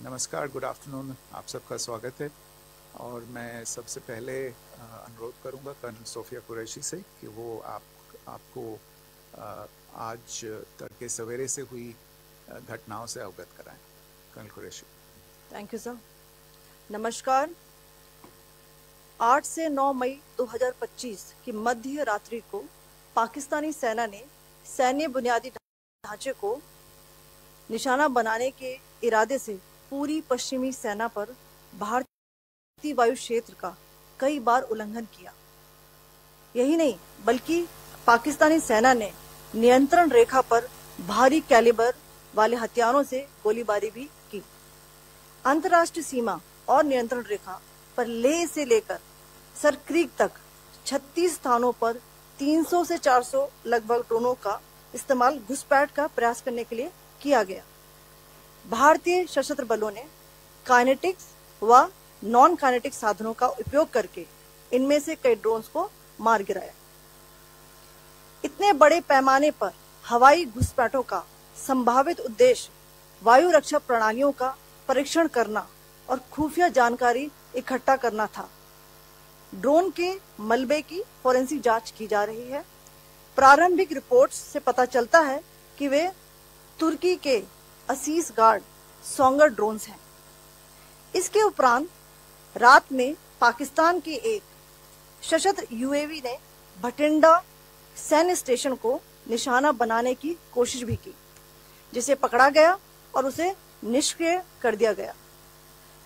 नमस्कार, good afternoon, आप सबका स्वागत है। और मैं सबसे पहले अनुरोध करूंगा कर्नल सोफिया कुरैशी से कि वो आपको आज तड़के सवेरे से हुई घटनाओं से अवगत कराएं। Colonel Qureshi. Thank you sir. नमस्कार। 8 से 9 मई 2025 की मध्य रात्रि को पाकिस्तानी सेना ने सैन्य बुनियादी ढांचे को निशाना बनाने के इरादे से पूरी पश्चिमी सेना पर भारतीय वायु क्षेत्र का कई बार उल्लंघन किया। यही नहीं बल्कि पाकिस्तानी सेना ने नियंत्रण रेखा पर भारी कैलिबर वाले हथियारों से गोलीबारी भी की। अंतर्राष्ट्रीय सीमा और नियंत्रण रेखा पर लेह से लेकर सरक्रीक तक 36 स्थानों पर 300 से 400 लगभग ड्रोनों का इस्तेमाल घुसपैठ का प्रयास करने के लिए किया गया। भारतीय सशस्त्र बलों ने काइनेटिक्स व नॉन काइनेटिक साधनों का उपयोग करके इनमें से कई ड्रोन्स को मार गिराया। इतने बड़े पैमाने पर हवाई घुसपैठों का संभावित उद्देश्य वायु रक्षा प्रणालियों का परीक्षण करना और खुफिया जानकारी इकट्ठा करना था। ड्रोन के मलबे की फोरेंसिक जांच की जा रही है। प्रारंभिक रिपोर्ट्स से पता चलता है कि वे तुर्की के असीस गार्ड सोंगर ड्रोन्स हैं। इसके उपरांत रात में पाकिस्तान के एक सशस्त्र यूएवी ने भटिंडा सैन्य स्टेशन को निशाना बनाने की कोशिश भी की, जिसे पकड़ा गया और उसे निष्क्रिय कर दिया गया।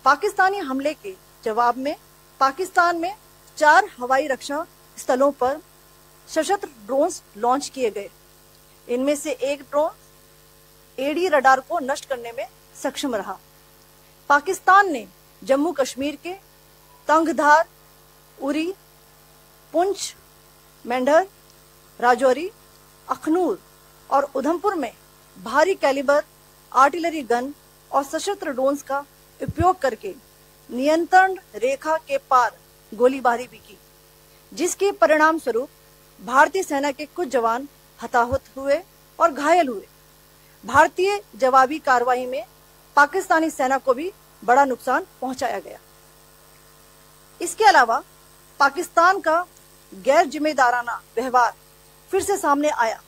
पाकिस्तानी हमले के जवाब में पाकिस्तान में 4 हवाई रक्षा स्थलों पर सशस्त्र ड्रोन्स लॉन्च किए गए। इनमें से एक ड्रोन एडी रडार को नष्ट करने में सक्षम रहा। पाकिस्तान ने जम्मू कश्मीर के तंगधार, उरी, पुंछ, मेंढर, राजौरी, अखनूर और उधमपुर में भारी कैलिबर आर्टिलरी गन और सशस्त्र ड्रोन्स का उपयोग करके नियंत्रण रेखा के पार गोलीबारी भी की, जिसके परिणाम स्वरूप भारतीय सेना के कुछ जवान हताहत हुए और घायल हुए। भारतीय जवाबी कार्रवाई में पाकिस्तानी सेना को भी बड़ा नुकसान पहुंचाया गया। इसके अलावा पाकिस्तान का गैर जिम्मेदाराना व्यवहार फिर से सामने आया।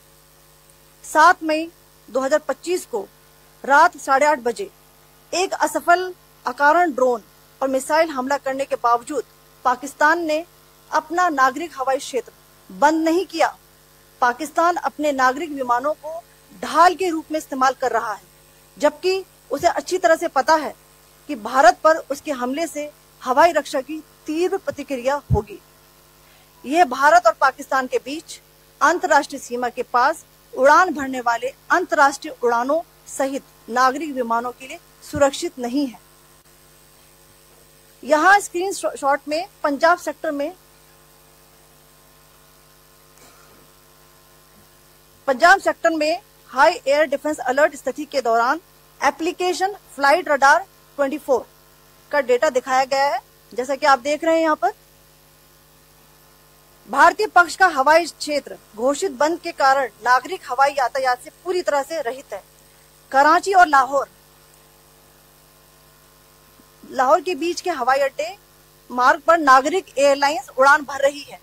7 मई 2025 को रात 8:30 बजे एक असफल अकारण ड्रोन और मिसाइल हमला करने के बावजूद पाकिस्तान ने अपना नागरिक हवाई क्षेत्र बंद नहीं किया। पाकिस्तान अपने नागरिक विमानों को ढाल के रूप में इस्तेमाल कर रहा है, जबकि उसे अच्छी तरह से पता है कि भारत पर उसके हमले से हवाई रक्षा की तीव्र प्रतिक्रिया होगी। यह भारत और पाकिस्तान के बीच अंतर्राष्ट्रीय सीमा के पास उड़ान भरने वाले अंतर्राष्ट्रीय उड़ानों सहित नागरिक विमानों के लिए सुरक्षित नहीं है। यहाँ स्क्रीन शॉट में पंजाब सेक्टर में हाई एयर डिफेंस अलर्ट स्थिति के दौरान एप्लीकेशन फ्लाइट रडार 24 का डेटा दिखाया गया है। जैसा कि आप देख रहे हैं यहाँ पर भारतीय पक्ष का हवाई क्षेत्र घोषित बंद के कारण नागरिक हवाई यातायात से पूरी तरह से रहित है। कराची और लाहौर के बीच के हवाई अड्डे मार्ग पर नागरिक एयरलाइंस उड़ान भर रही है।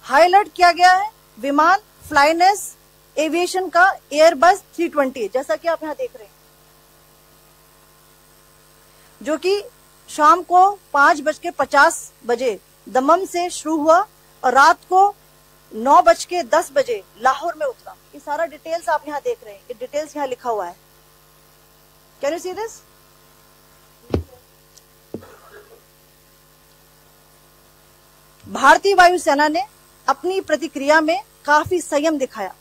हाई अलर्ट किया गया है विमान फ्लाइनेस एविएशन का एयरबस 320, जैसा कि आप यहाँ देख रहे हैं, जो कि शाम को 5:50 बजे दमम से शुरू हुआ और रात को 9:10 बजे लाहौर में उतरा। ये सारा डिटेल्स आप यहाँ देख रहे हैं, ये डिटेल्स यहाँ लिखा हुआ है। Can you see this? भारतीय वायुसेना ने अपनी प्रतिक्रिया में काफी संयम दिखाया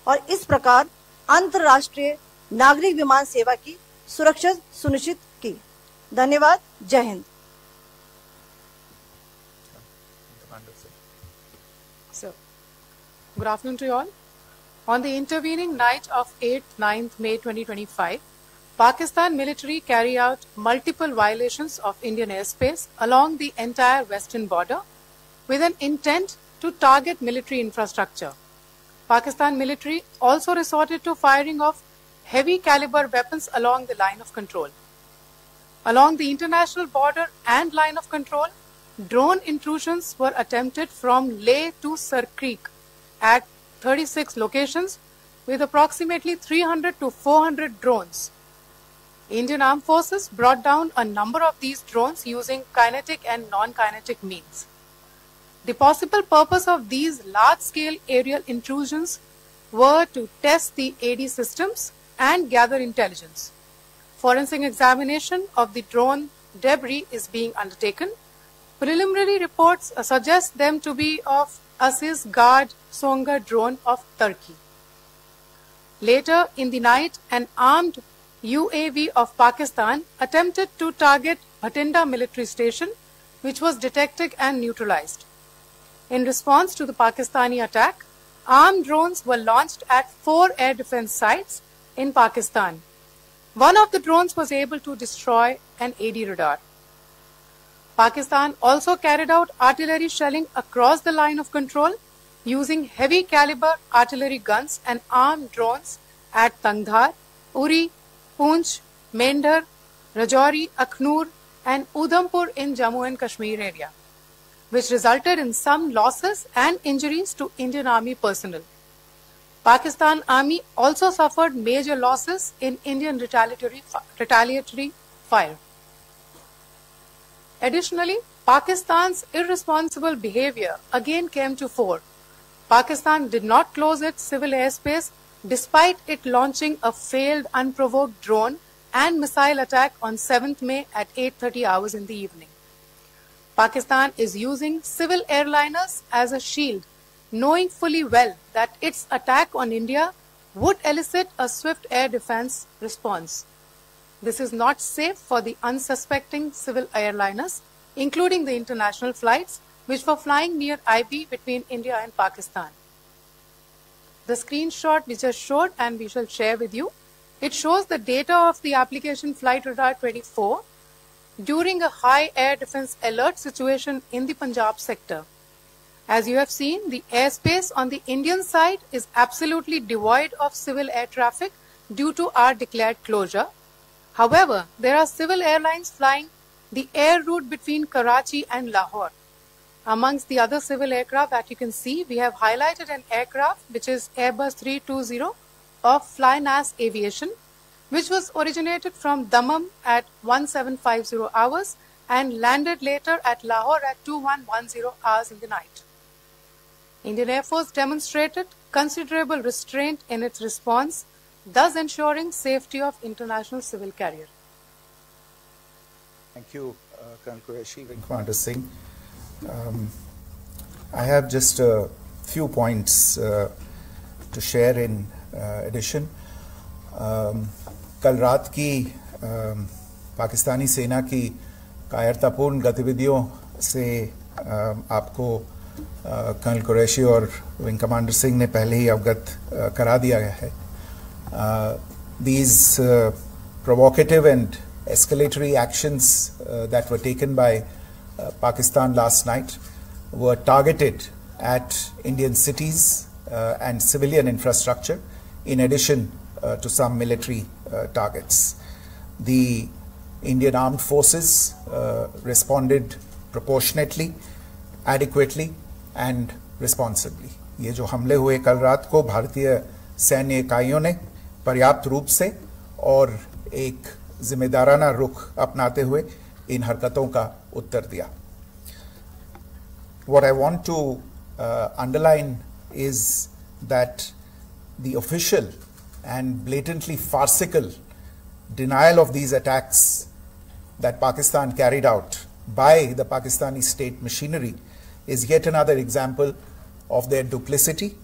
और इस प्रकार अंतर्राष्ट्रीय नागरिक विमान सेवा की सुरक्षा सुनिश्चित की। धन्यवाद। जय Hind. So, good afternoon to you all. On the intervening night of 8th-9th May 2025, Pakistan military carried out multiple violations of Indian airspace along the entire western border with an intent to target military infrastructure. Pakistan military also resorted to firing of heavy caliber weapons along the line of control. Along the international border and line of control, drone intrusions were attempted from Leh to Sar Creek at 36 locations with approximately 300 to 400 drones. Indian Armed Forces brought down a number of these drones using kinetic and non-kinetic means. The possible purpose of these large-scale aerial intrusions were to test the AD systems and gather intelligence. Forensic examination of the drone debris is being undertaken. Preliminary reports suggest them to be of Aziz Guard Songa drone of Turkey. Later in the night, an armed UAV of Pakistan attempted to target Bhatinda military station, which was detected and neutralized. In response to the Pakistani attack, armed drones were launched at 4 air defense sites in Pakistan. One of the drones was able to destroy an AD radar. Pakistan also carried out artillery shelling across the line of control using heavy caliber artillery guns and armed drones at Tangdhar, Uri, Poonch, Mendhar, Rajouri, Akhnur and Udhampur in Jammu and Kashmir area, which resulted in some losses and injuries to Indian Army personnel. Pakistan Army also suffered major losses in Indian retaliatory fire. Additionally, Pakistan's irresponsible behavior again came to fore. Pakistan did not close its civil airspace despite it launching a failed unprovoked drone and missile attack on 7th May at 8:30 hours in the evening. Pakistan is using civil airliners as a shield, knowing fully well that its attack on India would elicit a swift air defense response. This is not safe for the unsuspecting civil airliners, including the international flights, which were flying near IB between India and Pakistan. The screenshot we just showed and we shall share with you, it shows the data of the application Flight Radar 24 during a high air defense alert situation in the Punjab sector. As you have seen, the airspace on the Indian side is absolutely devoid of civil air traffic due to our declared closure. However, there are civil airlines flying the air route between Karachi and Lahore. Amongst the other civil aircraft that you can see, we have highlighted an aircraft which is Airbus 320 of Flynas Aviation, which was originated from Dammam at 1750 hours and landed later at Lahore at 2110 hours in the night. Indian Air Force demonstrated considerable restraint in its response, thus ensuring safety of international civil carrier. Thank you, Colonel Qureshi, Wing Commander Singh. I have just a few points to share in addition. कल रात की पाकिस्तानी सेना की कायरतापूर्ण गतिविधियों से आपको colonel Qureshi और विंग कमांडर सिंह ने पहले ही अवगत करा दिया गया है. These provocative and escalatory actions that were taken by Pakistan last night were targeted at Indian cities and civilian infrastructure, in addition to some military targets. The Indian Armed Forces responded proportionately, adequately and responsibly. ये जो हमले हुए कल रात को भारतीय सैन्य इकाइयों ने पर्याप्त रूप से और एक जिम्मेदाराना रुख अपनाते हुए इन हरकतों का उत्तर दिया. What I want to underline is that the official and blatantly farcical denial of these attacks that Pakistan carried out by the Pakistani state machinery is yet another example of their duplicity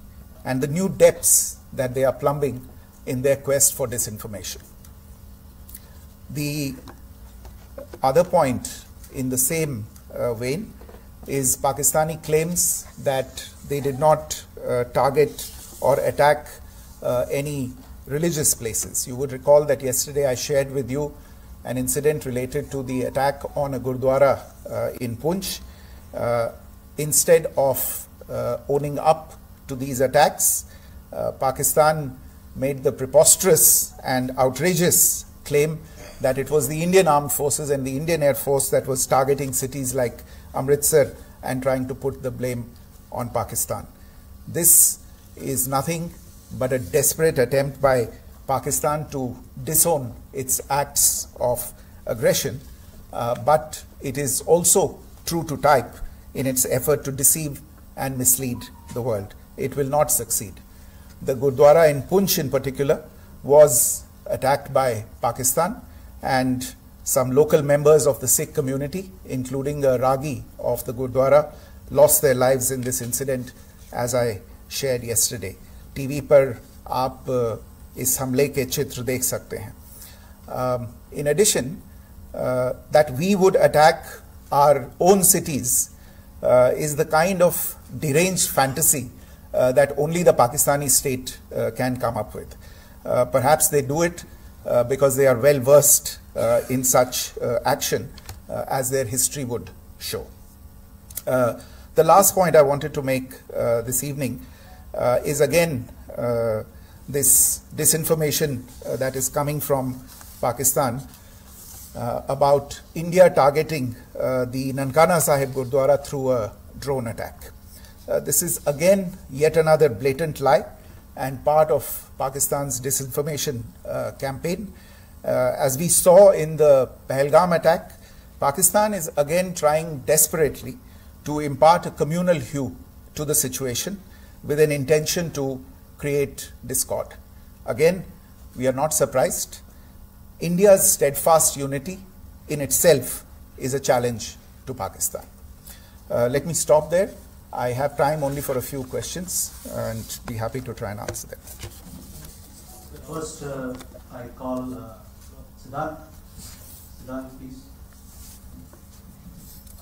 and the new depths that they are plumbing in their quest for disinformation. The other point in the same vein is Pakistani claims that they did not target or attack any religious places. You would recall that yesterday I shared with you an incident related to the attack on a Gurdwara in Poonch. Instead of owning up to these attacks, Pakistan made the preposterous and outrageous claim that it was the Indian Armed Forces and the Indian Air Force that was targeting cities like Amritsar and trying to put the blame on Pakistan. This is nothing but a desperate attempt by Pakistan to disown its acts of aggression, but it is also true to type in its effort to deceive and mislead the world. It will not succeed. The Gurdwara in Poonch in particular was attacked by Pakistan, and some local members of the Sikh community, including a Ragi of the Gurdwara, lost their lives in this incident, as I shared yesterday. TV पर आप इस हमले के चित्र देख सकते हैं. In addition, that we would attack our own cities is the kind of deranged fantasy that only the Pakistani state can come up with. Perhaps they do it because they are well versed in such action, as their history would show. The last point I wanted to make this evening is again this disinformation that is coming from Pakistan about India targeting the Nankana Sahib Gurdwara through a drone attack. This is again yet another blatant lie and part of Pakistan's disinformation campaign. As we saw in the Pahalgam attack, Pakistan is again trying desperately to impart a communal hue to the situation with an intention to create discord. Again, we are not surprised. India's steadfast unity in itself is a challenge to Pakistan. Let me stop there. I have time only for a few questions and be happy to try and answer them. First, I call Siddharth. Siddharth, please.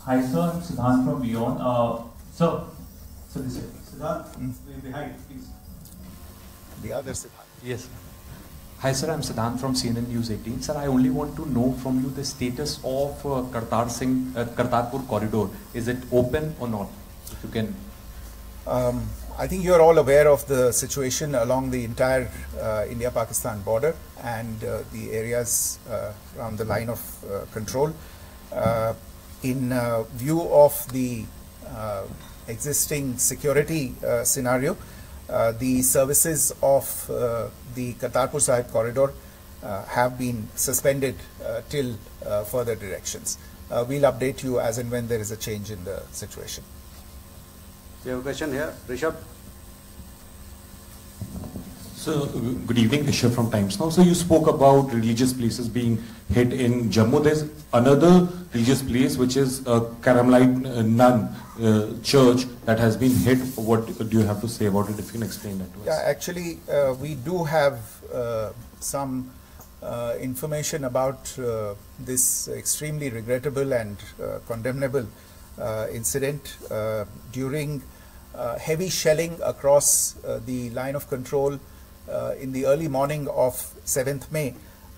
Hi, sir. I'm Siddharth from Beyond. So this is Siddharth, behind, please. The other Siddharth. Yes. Hi, sir. I'm Siddharth from CNN News 18. Sir, I only want to know from you the status of Kartarpur corridor. Is it open or not? If you can. I think you are all aware of the situation along the entire India-Pakistan border and the areas around the line of control. In view of the existing security scenario, the services of the Kartarpur Sahib corridor have been suspended till further directions. We'll update you as and when there is a change in the situation. You have a question here, Rishabh. So, good evening, Rishabh from Times Now. So, you spoke about religious places being hit in Jammu. There's another religious place which is Carmelite Nun church that has been hit. What do you have to say about it? If you can explain that to us. Yeah, actually, we do have some information about this extremely regrettable and condemnable incident. During heavy shelling across the line of control in the early morning of 7th May,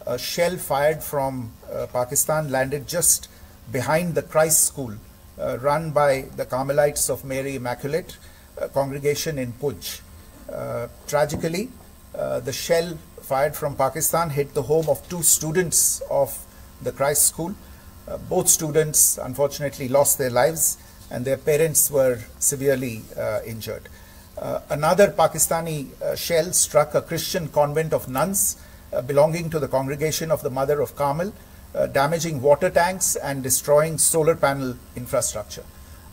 a shell fired from Pakistan landed just behind the Christ School run by the Carmelites of Mary Immaculate congregation in Poonch. Tragically, the shell fired from Pakistan hit the home of 2 students of the Christ School. Both students unfortunately lost their lives and their parents were severely injured. Another Pakistani shell struck a Christian convent of nuns belonging to the congregation of the Mother of Carmel, damaging water tanks and destroying solar panel infrastructure.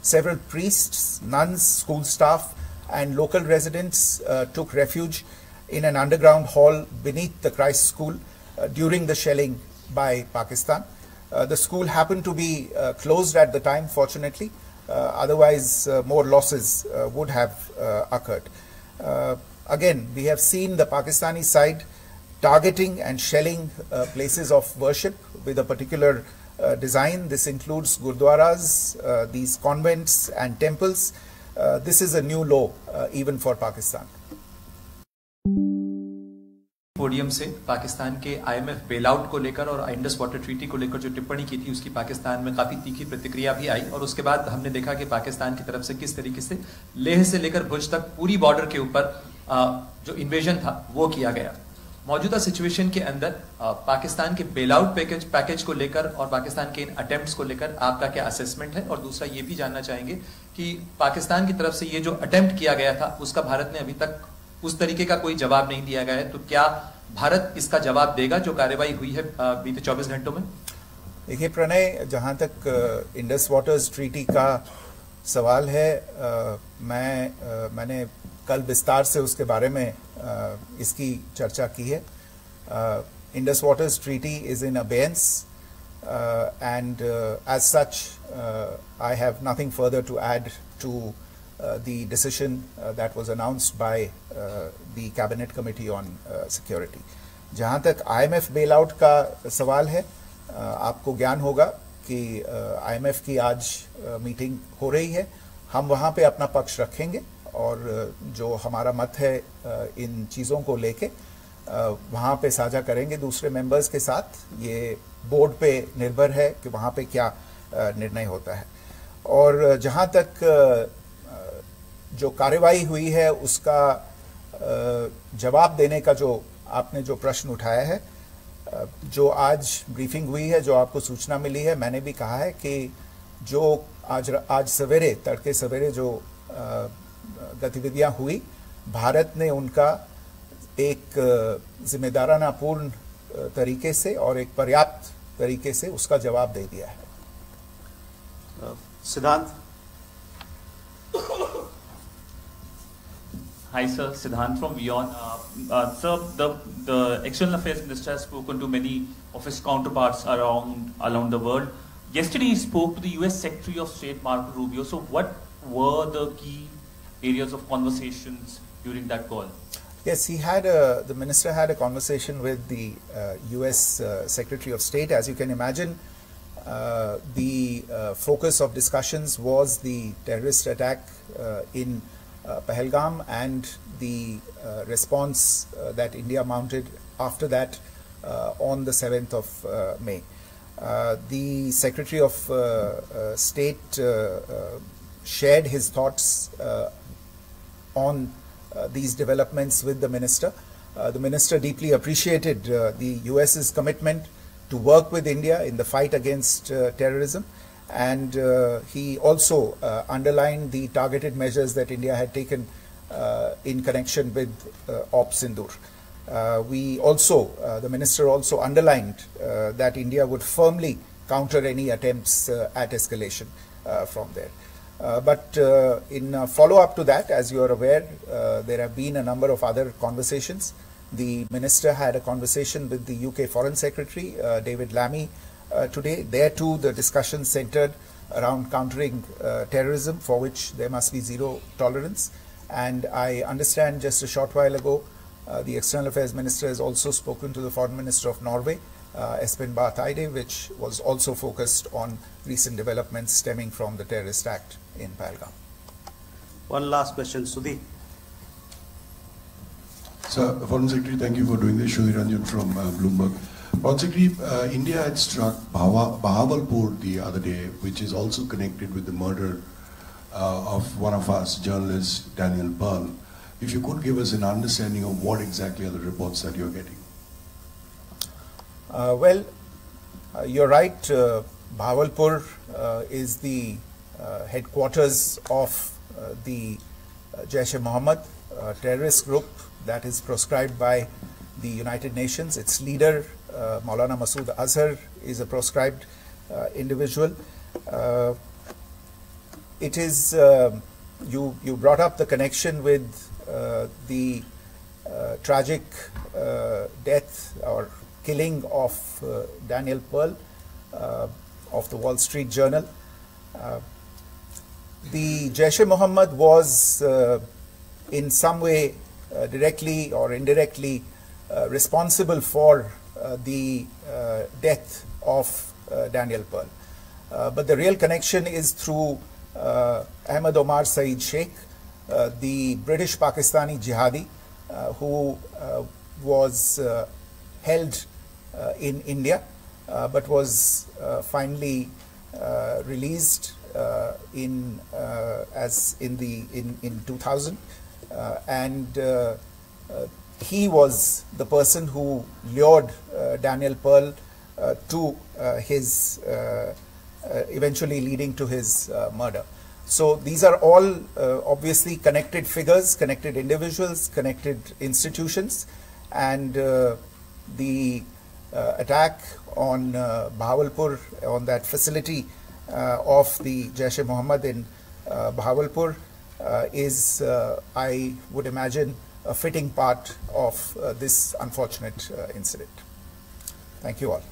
Several priests, nuns, school staff and local residents took refuge in an underground hall beneath the Christ School during the shelling by Pakistan. The school happened to be closed at the time, fortunately. Otherwise, more losses would have occurred. Again, we have seen the Pakistani side targeting and shelling places of worship with a particular design. This includes gurdwaras, these convents and temples. This is a new low even for Pakistan. Podium से पाकिस्तान के IMF bailout को लेकर और Indus water treaty को लेकर जो टिप्पणी की थी उसकी पाकिस्तान में काफी तीखी प्रतिक्रिया भी आई और उसके बाद हमने देखा कि पाकिस्तान की तरफ से किस तरीके से लेह से लेकर भुज तक पूरी बॉर्डर के ऊपर जो इन्वेजन था वो किया गया। मौजूदा सिचुएशन के अंदर पाकिस्तान के बेल आउट पैकेज को लेकर और पाकिस्तान के इन अटेम्प्ट्स को लेकर आपका क्या असेसमेंट है? और दूसरा ये भी जानना चाहेंगे कि पाकिस्तान की तरफ से ये जो अटेम्प्ट किया गया था उसका भारत ने अभी तक उस तरीके का कोई जवाब नहीं दिया गया है, तो क्या भारत इसका जवाब देगा जो कार्रवाई हुई है बीते 24 घंटों में? देखिए प्रणय, जहाँ तक इंडस वाटर्स ट्रीटी का सवाल है, मैंने कल विस्तार से उसके बारे में इसकी चर्चा की है। Indus waters treaty is in abeyance and as such I have nothing further to add to the decision that was announced by the Cabinet Committee on Security. जहाँ तक IMF bailout का सवाल है, आपको ज्ञान होगा कि IMF की आज मीटिंग हो रही है। हम वहाँ पे अपना पक्ष रखेंगे और जो हमारा मत है इन चीज़ों को लेके वहाँ पे साझा करेंगे दूसरे मेंबर्स के साथ। ये बोर्ड पे निर्भर है कि वहाँ पे क्या निर्णय होता है। और जहाँ तक जो कार्रवाई हुई है उसका जवाब देने का जो आपने जो प्रश्न उठाया है, जो आज ब्रीफिंग हुई है, जो आपको सूचना मिली है, मैंने भी कहा है कि जो आज सवेरे तड़के सवेरे जो गतिविधियां हुई, भारत ने उनका एक जिम्मेदाराना पूर्ण तरीके से और एक पर्याप्त तरीके से उसका जवाब दे दिया है। सिद्धांत। Hi sir, Siddhant from Beyond. Sir, the External Affairs Minister has spoken to many of his counterparts around the world. Yesterday he spoke to the US Secretary of State Marco Rubio. So what were the key areas of conversations during that call? Yes, the minister had a conversation with the US Secretary of State. As you can imagine, the focus of discussions was the terrorist attack in Pahalgam and the response that India mounted after that on the 7th of May. The Secretary of State shared his thoughts on these developments with the minister. The minister deeply appreciated the US's commitment to work with India in the fight against terrorism, and he also underlined the targeted measures that India had taken in connection with Ops Sindoor. The minister also underlined that India would firmly counter any attempts at escalation from there. But in follow-up to that, as you are aware, there have been a number of other conversations. The minister had a conversation with the UK Foreign Secretary, David Lammy, today. There too, the discussion centered around countering terrorism, for which there must be zero tolerance. And I understand just a short while ago, the External Affairs Minister has also spoken to the Foreign Minister of Norway, Espen Barth Eide, which was also focused on recent developments stemming from the terrorist act in Pahalgam. One last question, Sudhi. Sir, Foreign Secretary, thank you for doing this. Sudhi Ranjan from Bloomberg. Foreign Secretary, India had struck Bahawalpur the other day, which is also connected with the murder of one of us, journalist Daniel Pearl. If you could give us an understanding of what exactly are the reports that you're getting. You're right. Bahawalpur is the headquarters of the Jaish-e-Mohammed terrorist group that is proscribed by the United Nations. Its leader, Maulana Masood Azhar, is a proscribed individual. It is, you brought up the connection with the tragic death or killing of Daniel Pearl of the Wall Street Journal. The Jaish-e-Mohammed was in some way directly or indirectly responsible for the death of Daniel Pearl. But the real connection is through Ahmed Omar Saeed Sheikh, the British Pakistani jihadi who was held in India but was finally released in 2000. and he was the person who lured Daniel Pearl to his eventually leading to his murder. So these are all obviously connected figures, connected individuals, connected institutions, and the attack on Bahawalpur, on that facility of the Jaish-e-Mohammed in Bahawalpur is, I would imagine, a fitting part of this unfortunate incident. Thank you all.